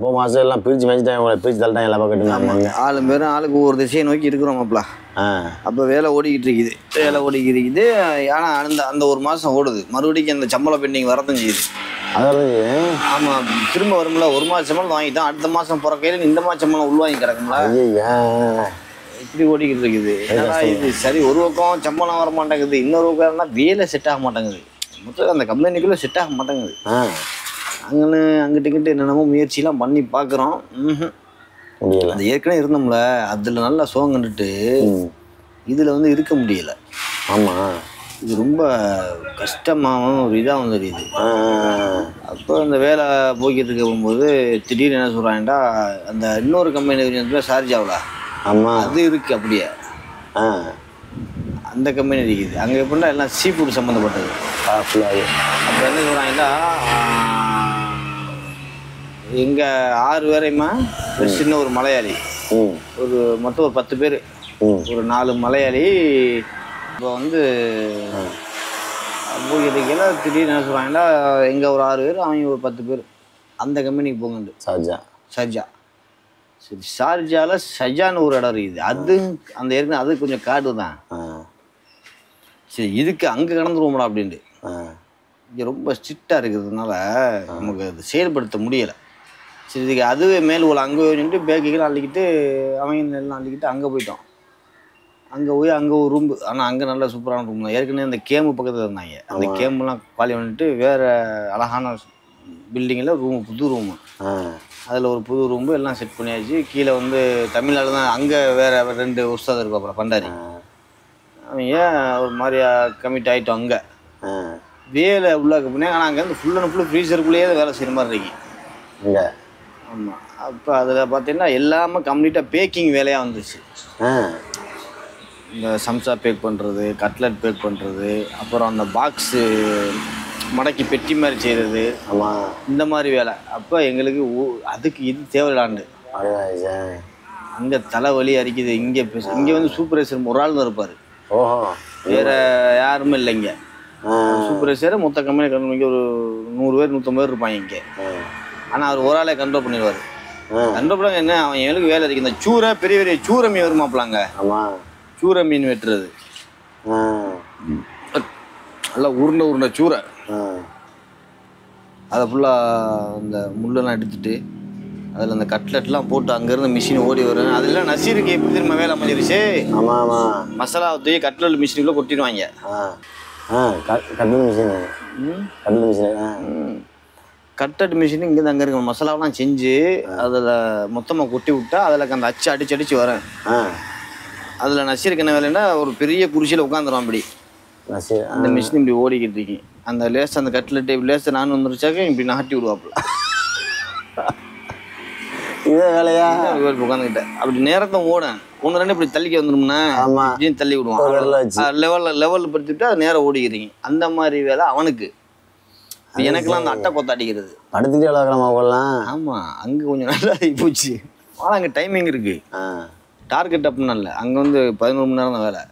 அப்போ மாதம் எல்லாம் பிரித்து மேய்ச்சிட்டாங்க, பிரித்து தள்ளிட்டாங்க எல்லா பக்கத்துனாங்க. ஆளு பேரும் ஆளுக்கு ஒவ்வொரு திசையை நோக்கி இருக்கிறோம் மாப்பிள. அப்போ வேலை ஓடிக்கிட்டு இருக்குது. ஆனால் அந்த ஒரு மாதம் ஓடுது, மறுபடியும் அந்த சம்பளம் பெண்டிங் வரதும் செய்யுது. அதாவது ஆமாம், திரும்ப வரும்ல, ஒரு மாதம் சம்பளம் வாங்கிட்டோம், அடுத்த மாதம் பிறக்கையில் இந்த மாதம் சம்பளம் உள்வாங்கி கிடக்கும்ல. இப்படி ஓடிக்கிட்டு இருக்குது. ஏன்னா இது சரி, ஒரு பக்கம் சம்பளம் வர மாட்டேங்குது, இன்னொரு பக்கம்னா வேலை செட் ஆக மாட்டேங்குது, மொத்தம் அந்த கம்பெனிக்குள்ளே செட் ஆக மாட்டேங்குது. அங்கிட்டு என்னென்னமோ முயற்சிலாம் பண்ணி பார்க்குறோம், முடியல. அது ஏற்கனவே இருந்தோம்ல, அதில் நல்லா சோகம் கண்டுட்டு இதில் வந்து இருக்க முடியல. ஆமாம், இது ரொம்ப கஷ்டமாகவும் ஒரு இதாகவும் தெரியுது. அப்போ அந்த வேலை போய்கிட்டு இருக்க போகும்போது திடீர்னு என்ன சொல்கிறாங்கடா, அந்த இன்னொரு கம்பெனி ஷார்ஜாவில், ஆமாம், அது இருக்குது அப்படியே, அந்த கம்பெனி இருக்குது. அங்கே எப்படின்னா எல்லாம் சீ ஃபுட் சம்மந்தப்பட்டது. அப்போ என்ன சொல்கிறாங்கன்னா, எங்கள் 6 பேரையுமா சின்ன ஒரு மலையாளி, ஒரு மொத்தம் ஒரு 10 பேர், ஒரு 4 மலையாளி. இப்போ வந்து போய்கிட்டீங்கன்னா திடீர்னு என்ன சொல்கிறாங்கன்னா, எங்கள் ஒரு 6 பேர், அவங்க ஒரு 10 பேர் அந்த கம்பெனிக்கு போங்கண்டு. ஷார்ஜா சரி, ஷார்ஜாவில் ஷஜான்னு ஒரு இடம் இருக்குது. அது அந்த ஏற்கனவே அது கொஞ்சம் காடு தான். சரி, இதுக்கு அங்கே கடந்துருவோம்டா அப்படின்ட்டு. இங்கே ரொம்ப ஸ்ட்ரிக்டாக இருக்கிறதுனால நமக்கு அது செயல்படுத்த முடியலை. சரி, இதுக்கு அதுவே மேல் உள்ள அங்கே போயிட்டு பேக்குகள் அள்ளிக்கிட்டு அவங்க எல்லாம் அள்ளிக்கிட்டு அங்கே போயிட்டோம். அங்கே போய் அங்கே ஒரு ரூம்பு, ஆனால் அங்கே நல்ல சூப்பரான ரூம் தான். ஏற்கனவே அந்த கேம்பு பக்கத்தில் இருந்தாங்க, அந்த கேம்பெலாம் காலி பண்ணிட்டு வேறு அழகான பில்டிங்கில் ரூமு, புது ரூமு, அதில் ஒரு புது ரூம்பு எல்லாம் செட் பண்ணியாச்சு. கீழே வந்து தமிழ்நாடு தான், அங்கே வேறு 2 வருஷம் இருப்பாப்புல பண்டாரி, அவங்க ஒரு மாதிரியா கமிட் ஆகிட்டோம். அங்கே வேலை உள்ளாக்க போனேன், ஆனால் அங்கே வந்து ஃபுல் அண்ட் ஃபுல்லு ஃப்ரீசருக்குள்ளேயே வேலை செய்கிற மாதிரி இருக்கீங்க. ஆமாம், அப்போ அதில் பார்த்தீங்கன்னா எல்லாமே கம்ப்ளீட்டாக பேக்கிங் வேலையாக வந்துச்சு. இந்த சம்சா பேக் பண்ணுறது, கட்லட் பேக் பண்ணுறது, அப்புறம் அந்த பாக்ஸு மடக்கி பெட்டி மாதிரி செய்கிறது, இந்த மாதிரி வேலை. அப்போ எங்களுக்கு அதுக்கு இது தேவையில்லாண்டு அங்கே தலைவலி அரிக்குது. இங்கே வந்து சூப்பர்வைசர் ஒரு ஆள் தான் இருப்பார், வேறு யாருமே இல்லை. இங்கே சூப்பர்வைசர் மொத்த கம்பெனி ஒரு 100 பேர் 150 பேர் இருப்பாங்க இங்கே. ஆனால் அவர் ஒரு ஆளே கண்ட்ரோல் பண்ணிடுவார். கண்ட்ரோல் பண்ண என்ன, அவன் எங்களுக்கு வேலை இருக்குது. இந்த சூரை பெரிய பெரிய சூரை மீன் வருமாப்பிலாங்க, சூரை மீன் வெட்டுறது, நல்லா உருண்டை சூரை, அதை ஃபுல்லாக இந்த முள்ளெல்லாம் எடுத்துட்டு அதில் அந்த கட்லெட்லாம் போட்டு அங்கேருந்து மிஷின் ஓடி வரும். அதெல்லாம் நசீருக்கு எப்படி திரும்ப வேலை அமைஞ்சிருச்சு. மசாலா தூக்கி கட்லெட் மிஷினுக்குள்ளே கொட்டிடுவாங்க. கட்லெட் மிஷின் இங்கேருந்து அங்கே இருக்க மசாலாவெலாம் செஞ்சு அதில் மொத்தமாக கொட்டி விட்டா அதில் அந்த அச்சு அடிச்சு வரேன். அதில் நசீருக்கு என்ன வேலைன்னா, ஒரு பெரிய குடிசையில் உட்காந்துரும் அப்படி. அந்த மிஷின் இப்படி ஓடிக்கிட்டு இருக்கேன். அந்த லேஸ் அந்த கட்லெட்டு இப்படி லேஸ் நான் வந்துருச்சாக்க இப்படி நாட்டி விடுவாப்புல. இதே வேலையா உட்காந்துக்கிட்டேன். அப்படி நேரத்தை ஓடும், 1-2 இப்படி தள்ளிக்க வந்துடும்னா இப்படின்னு தள்ளி விடுவான். லெவலில் படுத்திவிட்டு அது நேரம் ஓடிக்கிறீங்க. அந்த மாதிரி வேலை அவனுக்கு. எனக்கெல்லாம் அந்த அட்டை கொத்த அடிக்கிறது படுத்துட்டே விளாட்லாமா போகலாம். ஆமாம், அங்கே கொஞ்சம் நல்லா போச்சு. ஆனால் அங்கே டைமிங் இருக்குது, டார்கெட் அப்படின்னா இல்லை. அங்கே வந்து 11 மணி நேரம் தான் வேலை.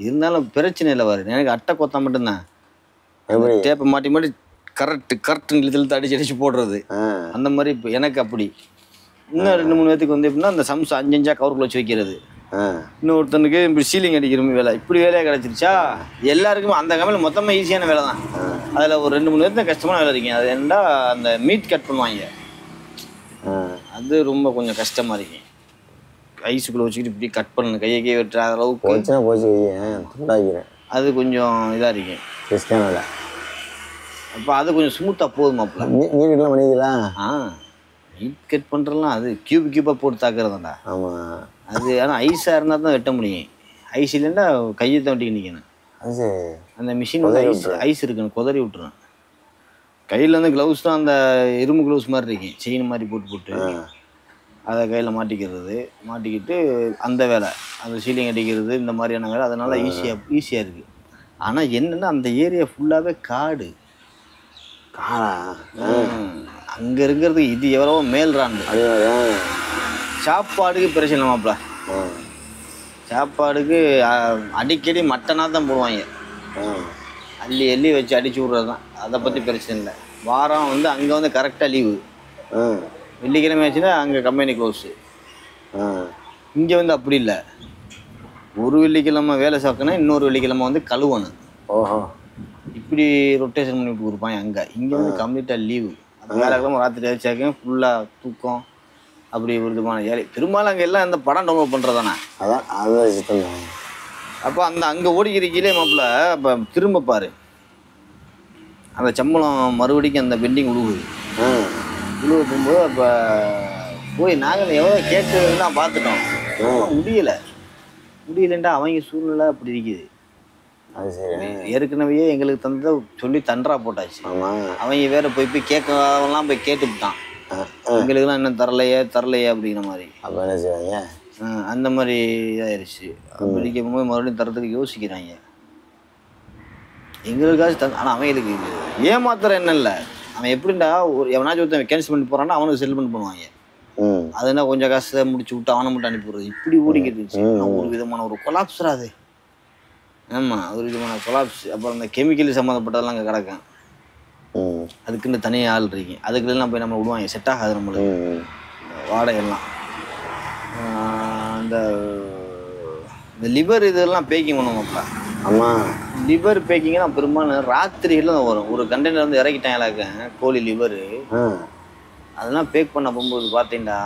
இருந்தாலும் பிரச்சனை இல்லை. வரும் எனக்கு அட்டை கொத்தா மட்டும்தான். டேப்பை மாட்டி கரெக்டுன்னு இழுத்து அடிச்சு போடுறது. அந்த மாதிரி இப்போ எனக்கு அப்படி. இன்னும் 2-3 பேத்துக்கு வந்து எப்படின்னா அந்த சம்சா 5-5 கவருக்குள்ள வச்சு வைக்கிறது. இன்னொருத்தனுக்கு இப்படி சீலிங் அடிக்கிற வேலை. இப்படி வேலையாக கிடச்சிருச்சா எல்லாருக்குமே. அந்த கம்பெனியில் மொத்தமாக ஈஸியான வேலை தான். அதில் ஒரு 2-3 பேர்த்து கஷ்டமான வேலை இருக்கீங்க. அது என்னடா அந்த மீட் கட் பண்ணுவாங்க, அது ரொம்ப கொஞ்சம் கஷ்டமாக இருக்கீங்க. ஐஸுக்குள்ளே வச்சுக்கிட்டு இப்படி கட் பண்ணணும், கையை வெட்டுற அளவுக்கு அது கொஞ்சம் இதாக இருக்கேன். அப்போ அது கொஞ்சம் ஸ்மூத்தாக போதுமாப்பில். மீட்லாம் பண்ணிங்களா? மீட் கட் பண்ணுறலாம் அது கியூபாக போட்டு தாக்குறதாண்டா. ஆமாம், அது ஆனால் ஐஸாக இருந்தால் தான் வெட்ட முடியும். ஐஸ் இல்லைன்னா கையை தான் வெட்டிக்க நிற்கணும். அது அந்த மிஷின் வந்து ஐஸ் இருக்குன்னு குதறி விட்டுறேன். கையில் வந்து க்ளவுஸ் தான், அந்த இரும்பு க்ளவுஸ் மாதிரி இருக்கேன், செயின் மாதிரி போட்டு அதை கையில் மாட்டிக்கிட்டு அந்த வேலை, அந்த சீலிங் அடிக்கிறது, இந்த மாதிரியான வேலை. அதனால் ஈஸியாக இருக்குது. ஆனால் என்னென்னா அந்த ஏரியா ஃபுல்லாகவே காடு. அங்கே இருக்கிறது இது எவ்வளவோ மேல்றாண்டு. சாப்பாடுக்கு பிரச்சனை மாப்பிள. சாப்பாடுக்கு அடிக்கடி மட்டனாக தான் போடுவாங்க, அள்ளி வச்சு அடிச்சு விட்றது தான். அதை பற்றி பிரச்சனை இல்லை. வாரம் வந்து அங்கே வந்து கரெக்டாக லீவு. வெள்ளிக்கிழமை ஆச்சுன்னா அங்கே கம்பெனி க்ளோஸு. இங்கே வந்து அப்படி இல்லை, ஒரு வெள்ளிக்கிழமை வேலை சாக்கணும், இன்னொரு வெள்ளிக்கிழமை வந்து கழுவணும். ஓஹோ, இப்படி ரொட்டேஷன் பண்ணி விட்டு கொடுப்பாங்க. அங்கே இங்கே வந்து கம்ப்ளீட்டாக லீவு. வேலைக்கிழமை ராத்திரி ஆச்சாக்க ஃபுல்லாக தூக்கம், அப்படி ஒரு விதமான ஏழை. பெரும்பாலும் அங்கே எல்லாம் இந்த படம் டவுன்லோட் பண்ணுறதானே. அதான் அதுதான் சித்தம். அப்போ அங்கே ஓடிக்கிறீங்களே மாப்பிள்ள, அப்போ திரும்ப பாரு அந்த சம்பளம் மறுபடிக்கும் அந்த பெண்டிங் உழுவுது. உழுவு போகும்போது அப்போ போய் நாங்கள் எவ்வளோ கேட்டுதான் பார்த்துட்டோம், முடியலன்ட்டா அவங்க சூழ்நிலை அப்படி இருக்குது. அது சரி. ஏற்கனவே எங்களுக்கு தந்ததை சொல்லி தண்டரா போட்டாச்சு. அவங்க வேற போய் கேட்கலாம் போய் கேட்டுவிட்டான். எங்களுக்குலாம் இன்னும் தரலையே அப்படிங்கிற மாதிரி. அப்போ என்ன செய்வாங்க? அந்த மாதிரி இதாயிருச்சு. அப்படி கேட்கும்போது மறுபடியும் தரத்துக்கு யோசிக்கிறாங்க. எங்களுக்காச்சும் ஆனால் அவங்களுக்கு ஏமாத்துற என்ன இல்லை, அவன் எப்படின்னா எவனாச்சும் ஒருத்தன் கேன்சல் பண்ணி போகிறான்னா அவனுக்கு செட்டில்மெண்ட் பண்ணுவாங்க. அதுனா கொஞ்சம் காசை முடிச்சு விட்டு அவனை மட்டும் அனுப்பிடுறது. இப்படி ஓடிக்கிட்டு இருந்துச்சு. ஒரு விதமான ஒரு கொலாப்ஸ்ரா அது. ஆமாம், ஒரு விதமான கொலாப்ஸ். அப்புறம் அந்த கெமிக்கல் சம்மந்தப்பட்டதெல்லாம் அங்கே கிடக்கும். அதுக்குன்னு தனியாக ஆள் இருக்கீங்க, அதுக்குலாம் போய் நம்ம விடுவாங்க, செட் ஆகாது நம்மளுக்கு வாடகைலாம். அந்த லிவர் இதெல்லாம் பேக்கிங் பண்ணுவாங்கப்பா. ஆமாம், லிவர் பேக்கிங்னா பெரும்பாலும் ராத்திரியில் தான் வரும். ஒரு கண்டெய்னர் வந்து இறக்கிட்டாங்களாக்க கோழி லிவரு, அதெல்லாம் பேக் பண்ண போகும்போது பார்த்தீங்கன்னா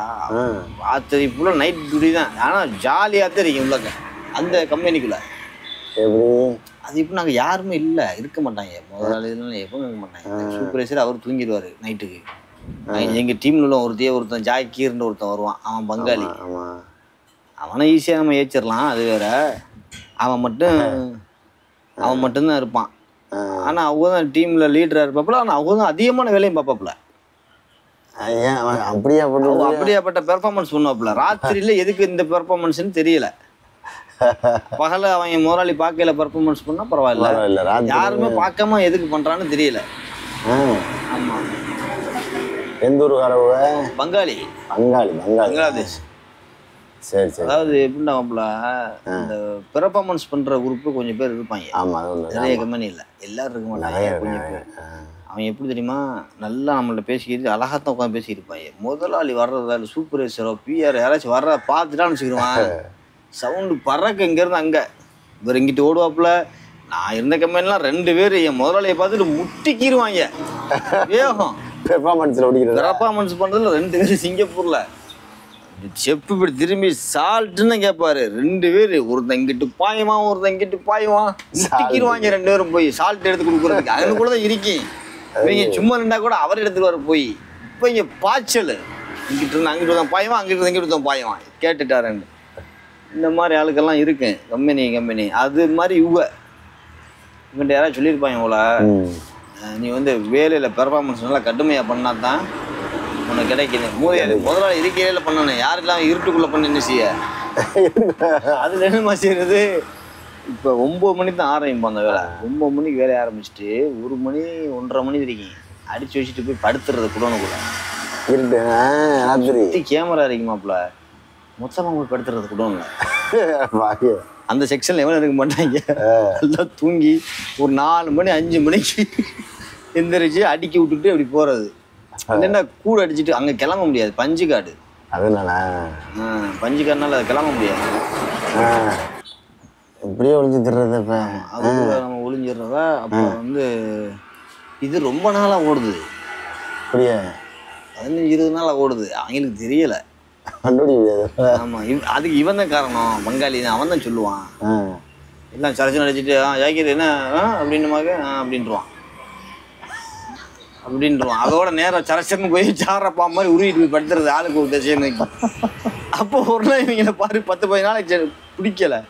ராத்திரி ஃபுல்லாக நைட் டியூட்டி தான். ஆனால் ஜாலியாக தான் இருக்கும் உள்ளக்க அந்த கம்பெனிக்குள்ளே. அது இப்போ நாங்கள் யாருமே இல்லை, இருக்க மாட்டாங்க. முதலாளிலாம் எப்பவும் இருக்க மாட்டாங்க. சூப்பர்வைசர் அவர் தூங்கிடுவார் நைட்டுக்கு. எங்கள் டீமில் உள்ள ஒருத்தன் ஜாக்கீர்னு ஒருத்தன் வருவான், அவன் பங்காளி. அவனை ஈஸியாக நம்ம ஏச்சிடலாம், அது வேற. அவன் மட்டும்தான் இருப்பான். ஆனால் அவங்க தான் டீமில் லீடராக இருப்பாப்புல. ஆனால் அவங்க தான் அதிகமான வேலையும் பார்ப்பாப்புல. அப்படியாப்பட்ட பெர்ஃபார்மன்ஸ் பண்ணுவாப்புல. ராத்திரியில் எதுக்கு இந்த பெர்ஃபார்மன்ஸ்னு தெரியல. பகல அவங்க முதலாளி பார்க்கல பெர்ஃபார்மன்ஸ் பண்ணால் பரவாயில்ல, யாருமே பார்க்காம எதுக்கு பண்ணுறான்னு தெரியல. ஆமாம். எந்த ஊருக்காரவங்க? பங்காளி. பங்களாதேஷ். சரி சரி. அதாவது எப்படின்னா இந்த பெர்ஃபார்மன்ஸ் பண்ணுற குரூப்பு கொஞ்சம் பேர் இருப்பாங்க. நிறைய கம்பெனி இல்லை, எல்லாரும் இருக்க மாட்டாங்க, கொஞ்சம் பேர். அவன் எப்படி தெரியுமா, நல்லா நம்மள்ட்ட பேசிக்கிட்டு அழகாத்தான் உட்காந்து பேசிக்கிட்டு இருப்பாங்க. முதலாளி வர்றதா இல்லை சூப்பர்வைசரோ பிஆர் யாராச்சும் வர்ற பார்த்துட்டான்னு வச்சுக்கிடுவான், சவுண்டு பறக்க இங்கேருந்து அங்கே. இவர் இங்கிட்டு ஓடுவாப்புல. நான் இருந்த கம்பெனிலாம் 2 பேர் என் முதலாளியை பார்த்துட்டு முட்டிக்கிடுவாங்க வேகம். பெர்ஃபார்மன்ஸ் பண்ணுறதுல 2 பேர் சிங்கப்பூரில். செப்பு இப்படி திரும்பி சால்ட்டுன்னு கேட்பாரு. 2 பேர், ஒருத்தன் இங்கிட்டு பாயுவான், ஒருத்தன் இங்கிட்டு பாயுவான், முட்டிக்கிடுவாங்க 2 பேரும் போய் சால்ட் எடுத்து கொடுக்குறதுக்கு. அவனு கூட தான் இருக்கேன். இவங்க சும்மா நின்றா கூட அவர் எடுத்துட்டு போய். இப்போ இங்கே பாய்ச்சல், இங்கிட்டு இருந்து அங்கிட்டு தான் பாயுவான், அங்கிட்டு இருந்து இங்கிட்டு தான் பாயுவான். கேட்டுட்டாரன்னு இந்த மாதிரி ஆளுக்கெல்லாம் இருக்கேன் கம்பெனி. அது மாதிரி இவங்கிட்ட யாராவது சொல்லியிருப்பாங்க போல, நீ வந்து வேலையில் பெர்ஃபார்மன்ஸ் நல்லா கடுமையாக பண்ணால் தான் உனக்கு கிடைக்குது. முதலாளி இருக்கையில பண்ணணும், யாருக்கெல்லாம் இருட்டுக்குள்ளே பண்ண என்ன செய்ய. அதில் என்னமா செய்யறது. இப்போ 9 மணிக்கு தான் ஆரம்பிப்போம் அந்த வேலை. 9 மணிக்கு வேலையை ஆரம்பிச்சுட்டு 1 மணி 1:30 மணி வரைக்கும் அடித்து வச்சுட்டு போய் படுத்துறது குடோனுக்குள்ள. கேமரா இருக்குமாப்புல, மொத்தமாக போய் படுத்துறது குடோனில். அந்த செக்ஷனில் எவ்வளோ இருக்க மாட்டாங்க, எல்லாம் தூங்கி ஒரு 4 மணி 5 மணிக்கு எந்திரிச்சு அடிக்கி விட்டுட்டு அப்படி போகிறது. இல்லைன்னா கூட அடிச்சுட்டு அங்கே கிளம்ப முடியாது, பஞ்சு காடு. அதனால பஞ்சு காடுனால அதை கிளம்ப முடியாது. இப்படியே ஒளிஞ்சிடுறது. இப்போ அதுக்குள்ள நம்ம ஒளிஞ்சிடுறத. அப்புறம் வந்து இது ரொம்ப நாளாக ஓடுது. அப்படியே 15-20 நாளாக ஓடுது. அவங்களுக்கு தெரியலை. ஆமாம், அதுக்கு இவன் தான் காரணம். பங்காளி தான், அவன் தான் சொல்லுவான். எல்லாம் சரச்சு அடிச்சுட்டு ஜாக்கிர் என்ன அப்படின்னுமாக அப்படின்றான். அதோட நேரம் சரச்சன்னு போய் சாரப்பா மாதிரி உருவிட்டு போய் படுத்துறது ஆளுக்கு ஒரு திசைன்னு. அப்போ ஒரு நாள் இவங்களை பாரு 10-15 நாளைக்கு பிடிக்கலை.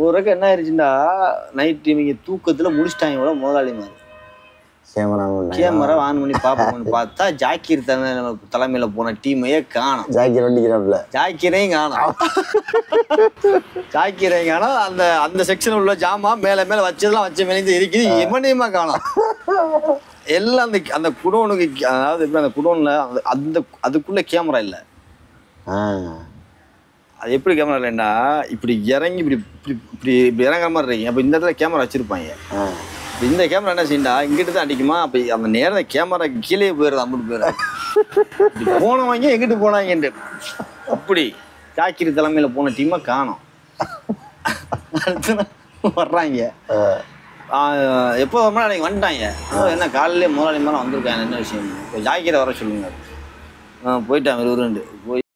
ஒரு ரக்கம் என்ன ஆயிடுச்சுன்னா, நைட்டு இவங்க தூக்கத்தில் முடிச்சிட்டாங்க கூட முதலாளி மாதிரி. கேமரா ஆன் பண்ணி பார்ப்போம்னு பார்த்தா ஜாக்கீர் தலைமையில் போன டீமையே காணும். ஜாக்கீரையும் காணும். அந்த செக்ஷன் உள்ள ஜாமா மேலே வச்சதெல்லாம் வச்ச மேலே இருக்குது, எமனியமாக காணும். எல்லாம் அந்த குடோனுக்கு, அதாவது எப்படி அந்த குடோனில் அதுக்குள்ளே கேமரா இல்லை. அது எப்படி கேமரா இல்லைன்னா, இப்படி இறங்கி இப்படி இறங்குற மாதிரி இருக்கீங்க. அப்போ இந்த இடத்துல கேமரா வச்சுருப்பாங்க. இந்த கேமரா என்ன செய்யண்டா, இங்கிட்டு தான் அடிக்குமா. அப்போ அந்த நேரம் கேமரா கீழே போயிடுறது, அம்பிட்டு போயிடுறது. போனவங்க எங்கிட்டு போனாங்கன்ட்டு அப்படி ஜாக்கிரி தலைமையில் போன டீமை காணோம். அடுத்து வர்றாங்க, எப்போ வரமா அன்றைக்கி வந்துட்டாங்க. என்ன காலையிலே முதலாளி மேலே வந்திருக்காங்க, என்ன விஷயம், இப்போ ஜாக்கிரை வர சொல்லுங்க. போயிட்டான் விறுவிறுண்டு போய்